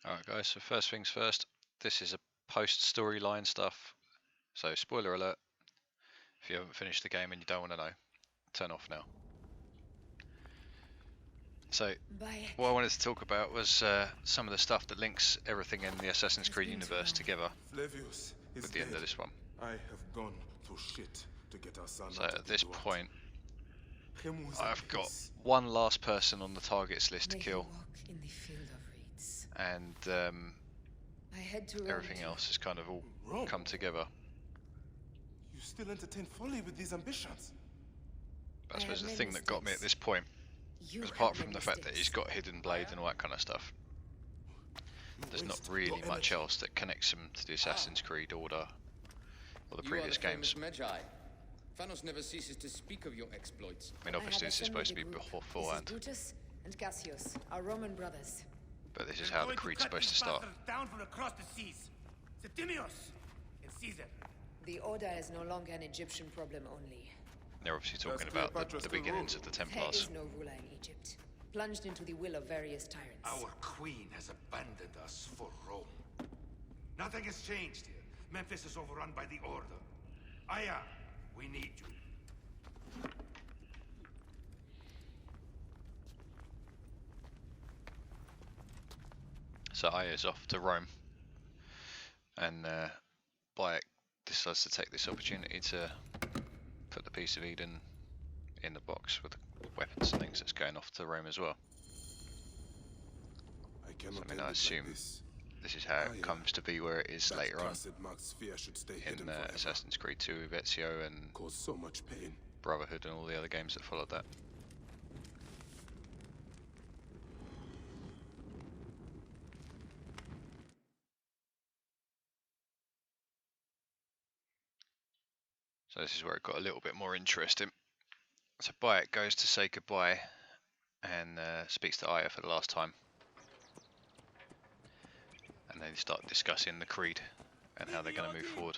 Alright guys, so first things first, this is a post-storyline stuff, so spoiler alert, if you haven't finished the game and you don't want to know, turn off now. So, what I wanted to talk about was some of the stuff that links everything in the Assassin's Creed universe together with the end of this one. I have gone through shit to get our son. So at this point, I've got one last person on the targets list to kill, and everything else has kind of all come together. You still entertain folly with these ambitions? I suppose the thing that got me at this point was, apart from the fact that he's got hidden blade and all that kind of stuff, there's not really much else that connects him to the Assassin's Creed order or the previous games. Thanos never ceases to speak of your exploits. I mean, obviously this is supposed to be beforehand, and Cassius, our Roman brothers. but this is how the Creed's supposed to start. Down from across the seas. Septimius and Caesar. The Order is no longer an Egyptian problem only. They're obviously talking about the beginnings of the There Templars. is no ruler in Egypt, plunged into the will of various tyrants. Our queen has abandoned us for Rome. Nothing has changed here. Memphis is overrun by the Order. Aya, we need you. So Aya's off to Rome, and Bayek decides to take this opportunity to put the piece of Eden in the box with the weapons and things that's going off to Rome as well. So, I mean, I assume this is how it comes to be where it is later on in Assassin's Creed 2 with Ezio and Caused so much pain. Brotherhood and all the other games that followed that. So this is where it got a little bit more interesting. So Bayek goes to say goodbye and speaks to Aya for the last time. And they start discussing the Creed and how they're going to move forward.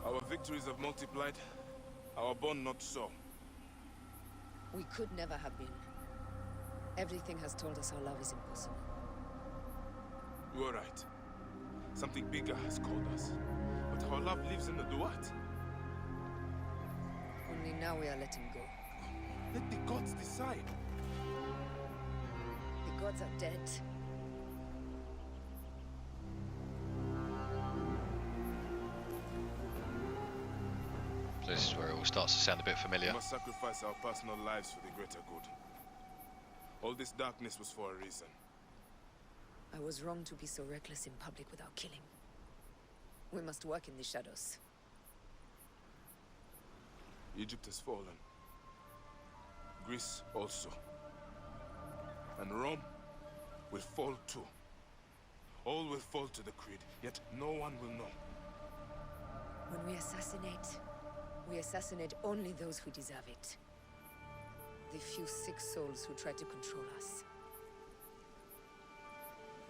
Our victories have multiplied, our bond not so. We could never have been. Everything has told us our love is impossible. You are right. Something bigger has called us. But our love lives in the duat. Only now we are letting go. Let the gods decide. The gods are dead. So this is where it all starts to sound a bit We familiar. must sacrifice our personal lives for the greater good. All this darkness was for a reason. I was wrong to be so reckless in public without killing. We must work in the shadows. Egypt has fallen. Greece also. And Rome will fall too. All will fall to the Creed, yet no one will know. When we assassinate only those who deserve it. The few sick souls who try to control us.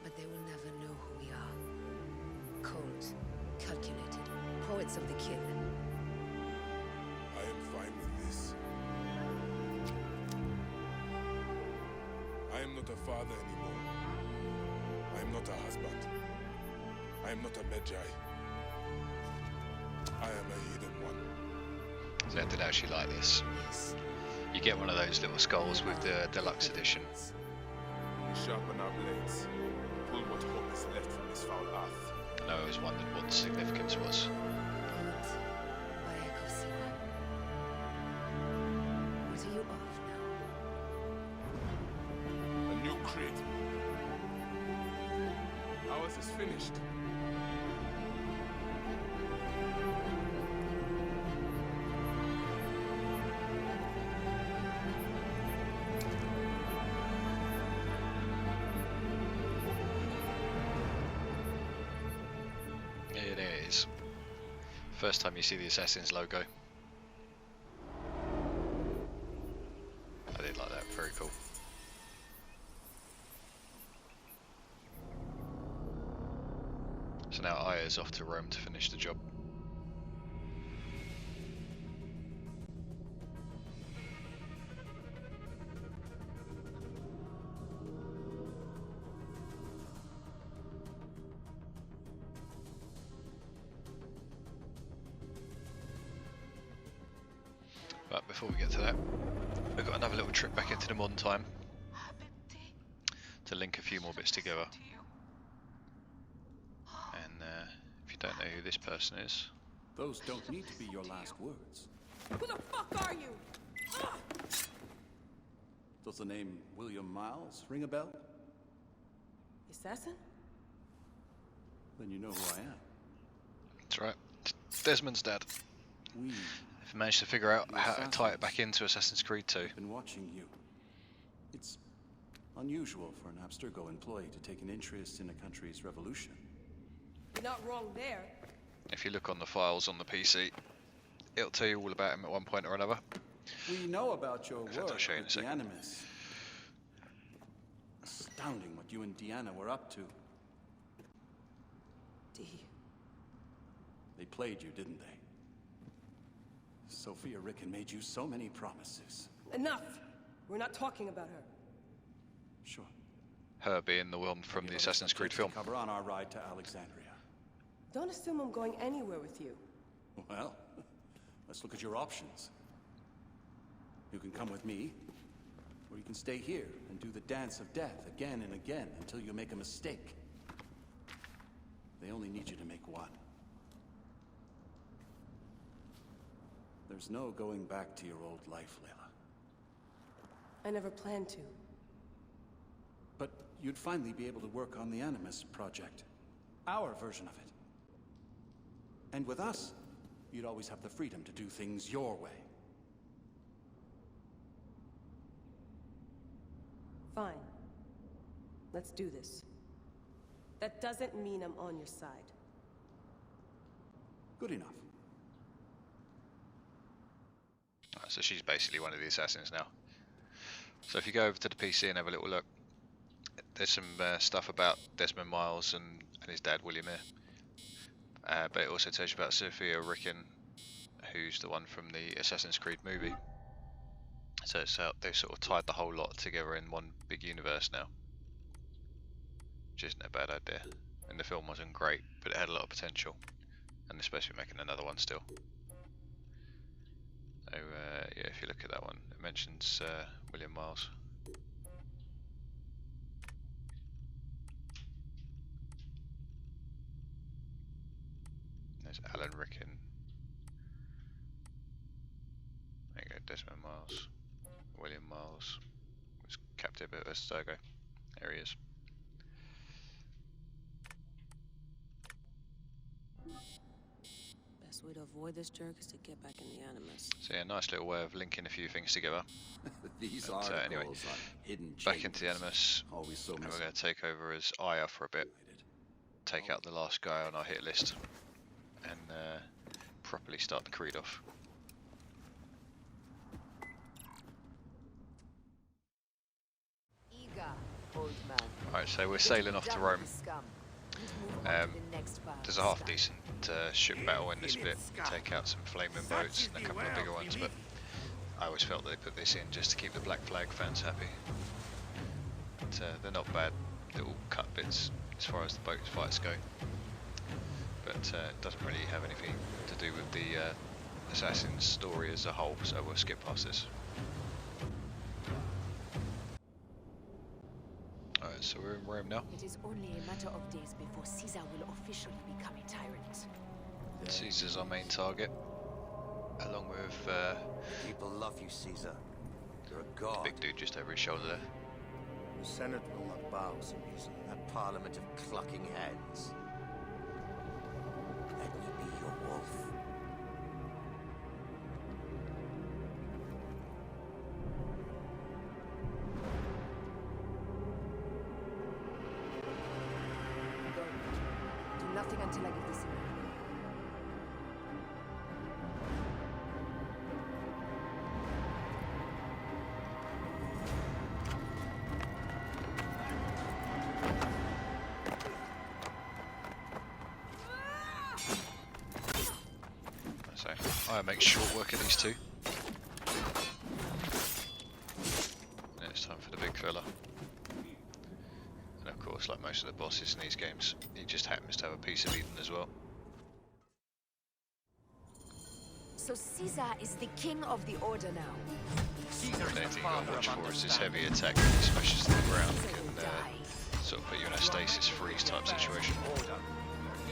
But they will never know who we are. Cold, calculated, poets of the kill. I am fine with this. I am not a father anymore. I am not a husband. I am not a Magi. I am a hidden one. So I did actually like this. Yes. You get one of those little skulls with the deluxe edition. We sharpen our blades. Pull what hope is left from this foul earth. And I always wondered what the significance was. What are you of now? A new creed. Ours is finished. It is. First time you see the Assassin's logo. I did like that. Very cool. So now Aya's off to Rome to finish the job. But before we get to that, we've got another little trip back into the modern time to link a few more bits together. And if you don't know who this person is, those don't need to be your last words. Who the fuck are you? Does the name William Miles ring a bell? Assassin? Then you know who I am. that's right, Desmonds Dad. We I've managed to figure out how to tie it back into Assassin's Creed 2. have been watching you. It's unusual for an Abstergo employee to take an interest in a country's revolution. You're not wrong there. If you look on the files on the PC, it'll tell you all about him at one point or another. We know about your fact, I'll work show you in with a the second. Animus. Astounding what you and Deanna were up to. D. They played you, didn't they? Sophia Ricken made you so many promises. Enough! We're not talking about her. Sure. Her being the one from the Assassin's Creed film. Cover on our ride to Alexandria. Don't assume I'm going anywhere with you. Well, let's look at your options. You can come with me, or you can stay here and do the dance of death again and again until you make a mistake. They only need you to make one. There's no going back to your old life, Layla. I never planned to. But you'd finally be able to work on the Animus project. Our version of it. And with us, you'd always have the freedom to do things your way. Fine. Let's do this. That doesn't mean I'm on your side. Good enough. So she's basically one of the assassins now. So if you go over to the PC and have a little look, there's some stuff about Desmond Miles and his dad William here. But it also tells you about Sophia Ricken, who's the one from the Assassin's Creed movie. So it's they've sort of tied the whole lot together in one big universe now, which isn't a bad idea. And the film wasn't great, but it had a lot of potential, and they're supposed to be making another one still. So yeah, if you look at that one, it mentions William Miles. There's Alan Ricken. There you go, Desmond Miles. William Miles was captive at Abstergo. There he is. Best way to avoid this jerk is to get back in the Animus. So yeah, nice little way of linking a few things together. These But, anyway, articles on hidden back into the chambers. Animus, Always so and we're going to take over as Aya for a bit. Take out the last guy on our hit list, and properly start the Creed off. Eager, old man. Alright, so we're sailing off to Rome. There's a half decent ship battle in this bit. Take out some flaming boats and a couple of bigger ones, but I always felt they put this in just to keep the Black Flag fans happy. But they're not bad little cut bits as far as the boat fights go. But it doesn't really have anything to do with the Assassin's story as a whole, so we'll skip past this. Alright, so we're in Rome now. It is only a matter of days before Caesar will officially become a tyrant. Caesar's our main target, along with People love you, Caesar. You're a the god. big dude just over his shoulder there. The Senate will not bow so easily. That parliament of clucking heads. Let me be your wolf. Go. Do nothing until I give the signal. I make short work of these two. And it's time for the big fella. And of course, like most of the bosses in these games, he just happens to have a piece of Eden as well. So Caesar is the king of the Order now. Caesar is The only the thing you've got to father watch of for is this understanding. heavy attack when he smashes to the ground. Caesar Can will die. sort of put you in a stasis freeze type situation. Order.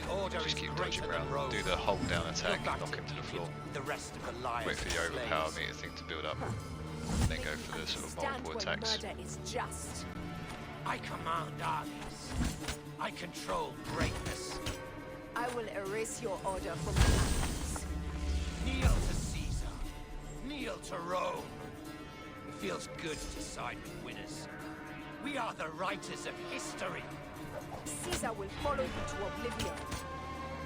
The order Just is keep greater dodging than around, Rome. do the hold down attack, Go back knock him to the floor. The rest of the liars Wait for your and overpower slaves. meter thing to build up. Then go for the sort of Stand multiple where attacks. murder is just. I command armies. I control greatness. I will erase your order from the annals. Kneel to Caesar. Kneel to Rome. It feels good to side with winners. We are the writers of history. Caesar will follow you to oblivion.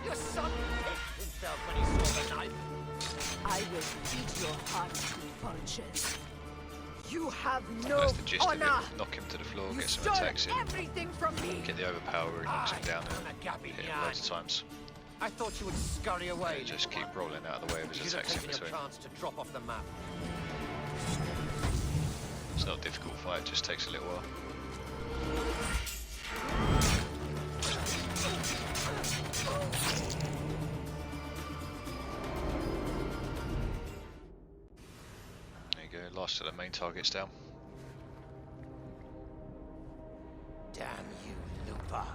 Your son pissed himself when he saw the knife. I will eat your heart to vultures. You have no That's the gist of honor. it. Knock him to the floor, You get some stole attacks in, everything from me. get the overpower where he knocks him down I'm a and gappy hit him yan. loads of times. I thought you would scurry away. And just little keep one. rolling out of the way of You his should have attacks in taken your between. chance to drop off the map. It's not a difficult fight, it just takes a little while. There you go, last of the main targets down. Damn you, Lupa.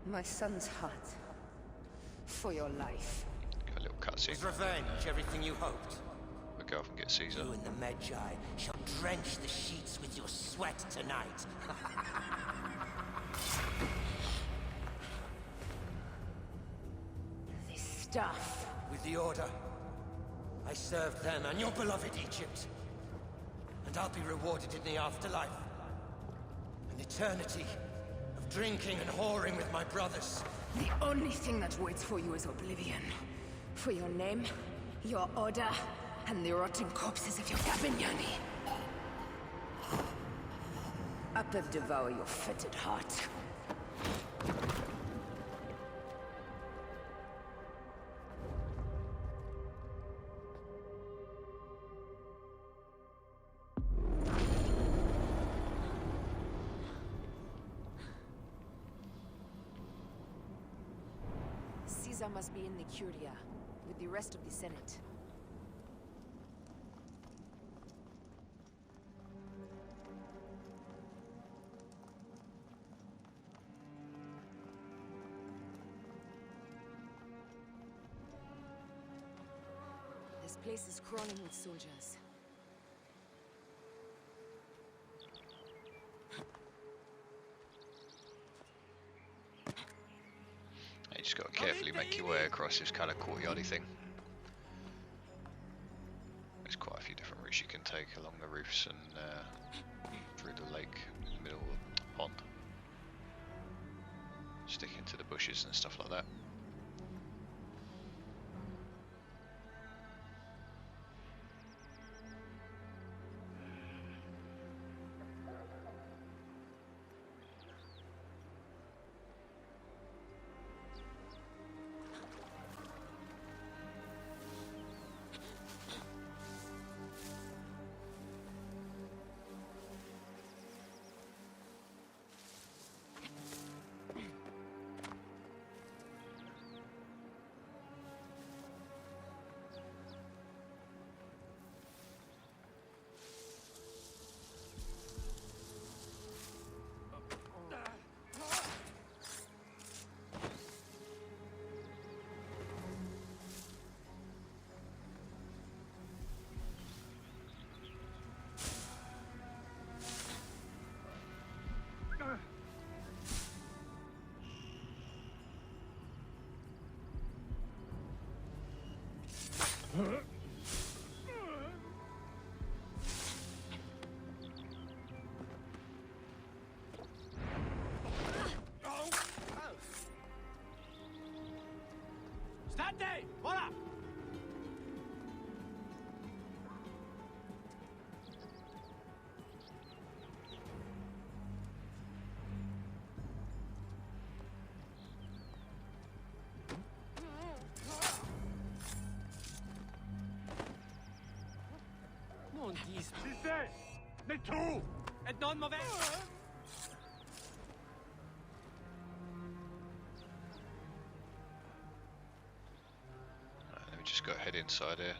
My son's heart. For your life. Got a little cutscene. Is revenge everything you hoped? We'll go off and get Caesar. You and the Magi shall drench the sheets with your sweat tonight. This stuff. With the Order, I served them and your beloved Egypt. And I'll be rewarded in the afterlife. An eternity of drinking and whoring with my brothers. The only thing that waits for you is oblivion. For your name, your order, and the rotting corpses of your Gabignani. Up and devour your fetid heart. Caesar must be in the Curia, with the rest of the Senate. This place is crawling with soldiers. You just got to carefully make your way across this kind of courtyardy thing. There's quite a few different routes you can take along the roofs and through the lake in the middle of the pond. Stick into the bushes and stuff like that. on dit? Mais tout! Et non mauvais? Let me just go head inside here.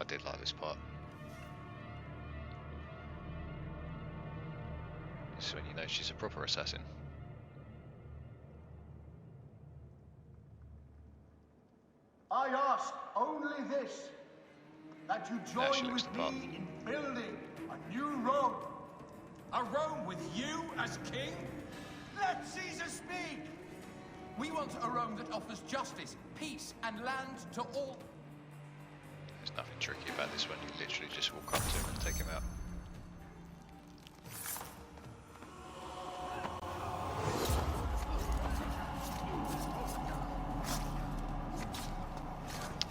I did like this part. This is when you know she's a proper assassin. I ask only this, that you join with me in building a new Rome. A Rome with you as king? Let Caesar speak! We want a Rome that offers justice, peace, and land to all. There's nothing tricky about this one, you literally just walk up to him and take him out.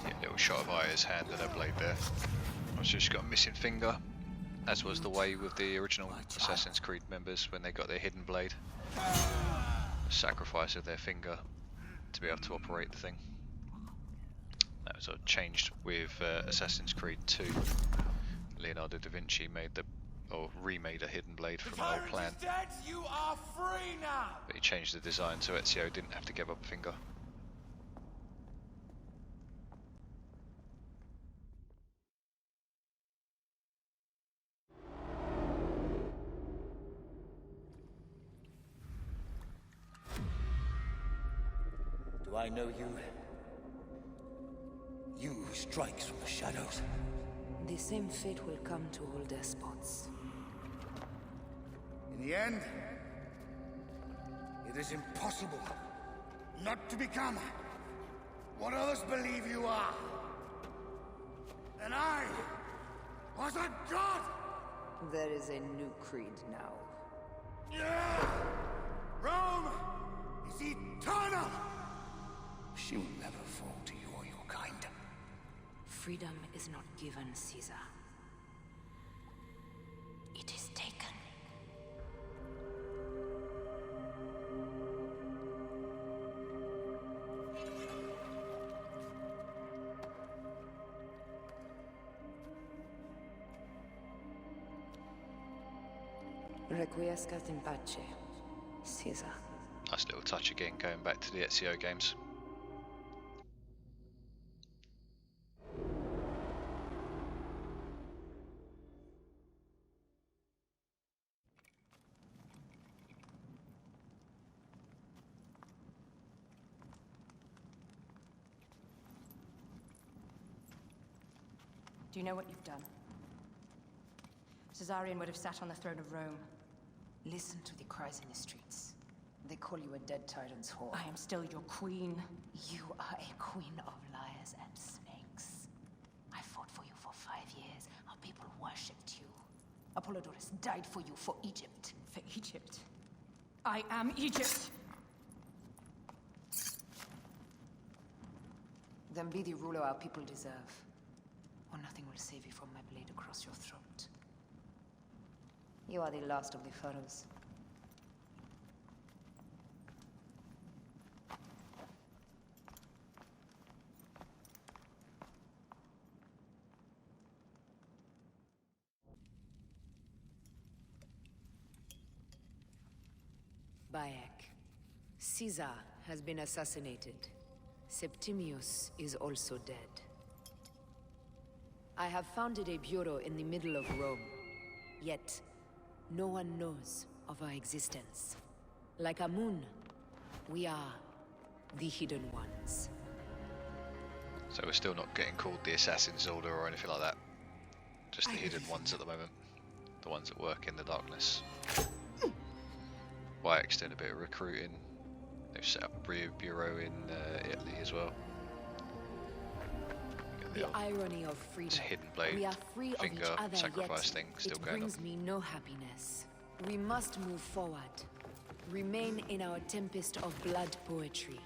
Yeah, little shot of Aya's hand and her blade there. Also she's got a missing finger, as was the way with the original Assassin's Creed members when they got their hidden blade. The sacrifice of their finger to be able to operate the thing. That was changed with Assassin's Creed 2. Leonardo da Vinci remade a hidden blade from an old plan. Dead, you are free now! But he changed the design so Ezio didn't have to give up a finger. Do I know you? You who strikes from the shadows. The same fate will come to all despots. In the end, it is impossible not to become what others believe you are. And I was a god! There is a new creed now. Yeah! Rome is eternal! She will never fall to you or your kind. Freedom is not given, Caesar. It is taken. Requiescat in pace, Caesar. Nice little touch again, going back to the Ezio games. Do you know what you've done? Caesarion would have sat on the throne of Rome. Listen to the cries in the streets. They call you a dead tyrant's whore. I am still your queen. You are a queen of liars and snakes. I fought for you for 5 years. Our people worshipped you. Apollodorus died for you, for Egypt. For Egypt? I am Egypt! Then be the ruler our people deserve. Or nothing will save you from my blade across your throat. You are the last of the pharaohs. Bayek. Caesar has been assassinated. Septimius is also dead. I have founded a bureau in the middle of Rome. Yet, no one knows of our existence. Like Amun, we are the Hidden Ones. So we're still not getting called the Assassin's Order or anything like that. Just the Hidden Ones at the moment. The ones that work in the darkness. Bayek's doing a bit of recruiting. They've set up a bureau in Italy as well. The irony of freedom. Hidden blade, we are free finger, of each other, sacrifice yet thing still it going brings on. me no happiness. We must move forward. Remain in our tempest of blood poetry.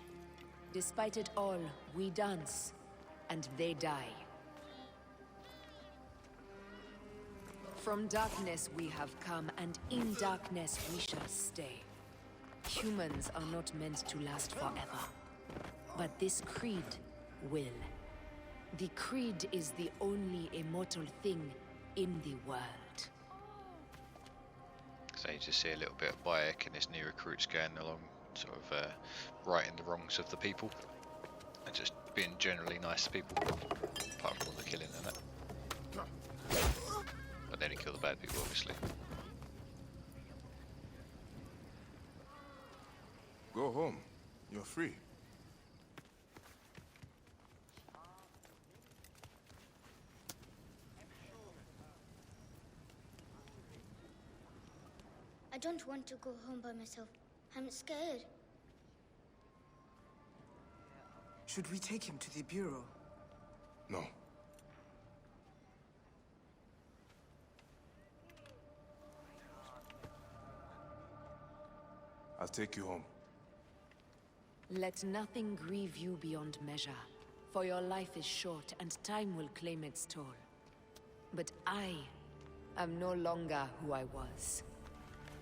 Despite it all, we dance, and they die. From darkness we have come, and in darkness we shall stay. Humans are not meant to last forever. But this creed will. The creed is the only immortal thing in the world. So you just see a little bit of Bayek and his new recruits going along, sort of righting the wrongs of the people, and just being generally nice to people, apart from all the killing and that. But then he kill the bad people, obviously. Go home. You're free. I don't want to go home by myself. I'm scared. Should we take him to the Bureau? No. I'll take you home. Let nothing grieve you beyond measure, for your life is short and time will claim its toll. But I am no longer who I was.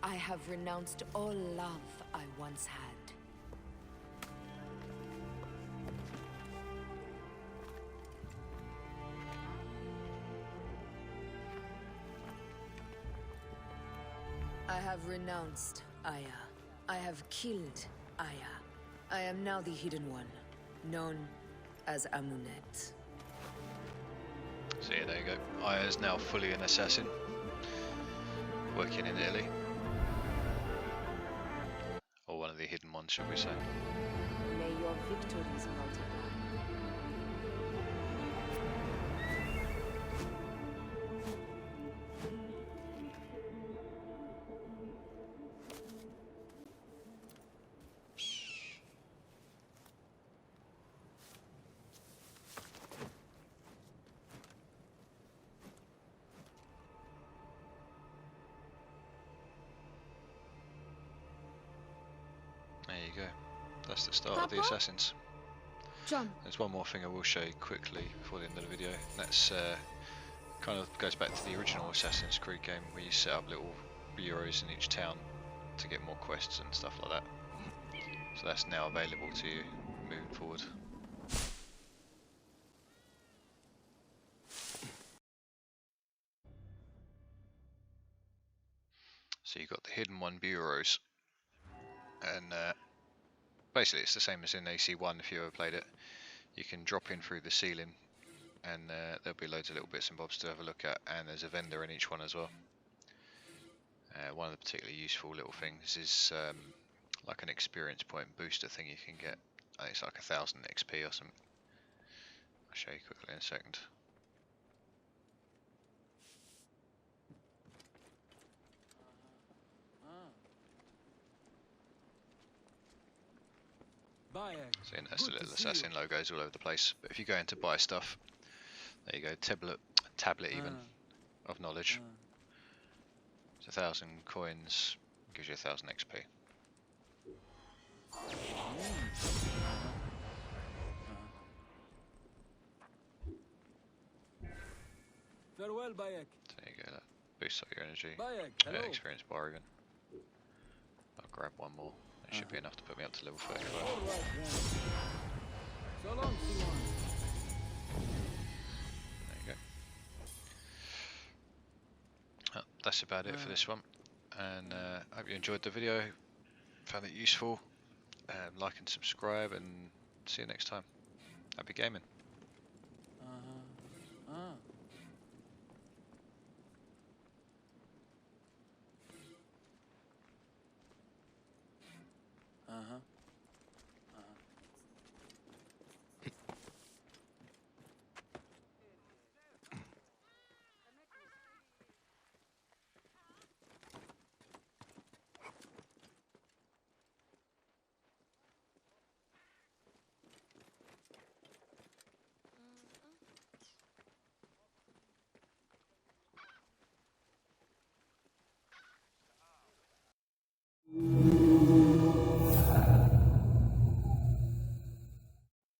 I have renounced all love I once had. I have renounced Aya. I have killed Aya. I am now the Hidden One, known as Amunet. So yeah, there you go. Aya is now fully an assassin, working in Italy. Or one of the hidden ones, should we say. May your victories multiply. There you go. That's the start of the Assassins. John. There's one more thing I will show you quickly before the end of the video. That's kind of goes back to the original Assassin's Creed game where you set up little bureaus in each town to get more quests and stuff like that. So that's now available to you moving forward. So you've got the Hidden One bureaus, and basically it's the same as in AC1 if you ever played it. You can drop in through the ceiling and there'll be loads of little bits and bobs to have a look at, and there's a vendor in each one as well. One of the particularly useful little things is like an experience point booster thing you can get. I think it's like 1000 XP or something. I'll show you quickly in a second. So that's the little assassin logos all over the place. But if you go in to buy stuff, there you go, tablet even of knowledge. It's 1000 coins, gives you 1000 XP. Farewell, Bayek. There you go, that boosts up your energy. Bayek, Experience bar even. I'll grab one more. It should be enough to put me up to level 35. Right, so long, Simon. There you go. That's about it for this one. And I hope you enjoyed the video, found it useful. Like and subscribe, and see you next time. Happy gaming.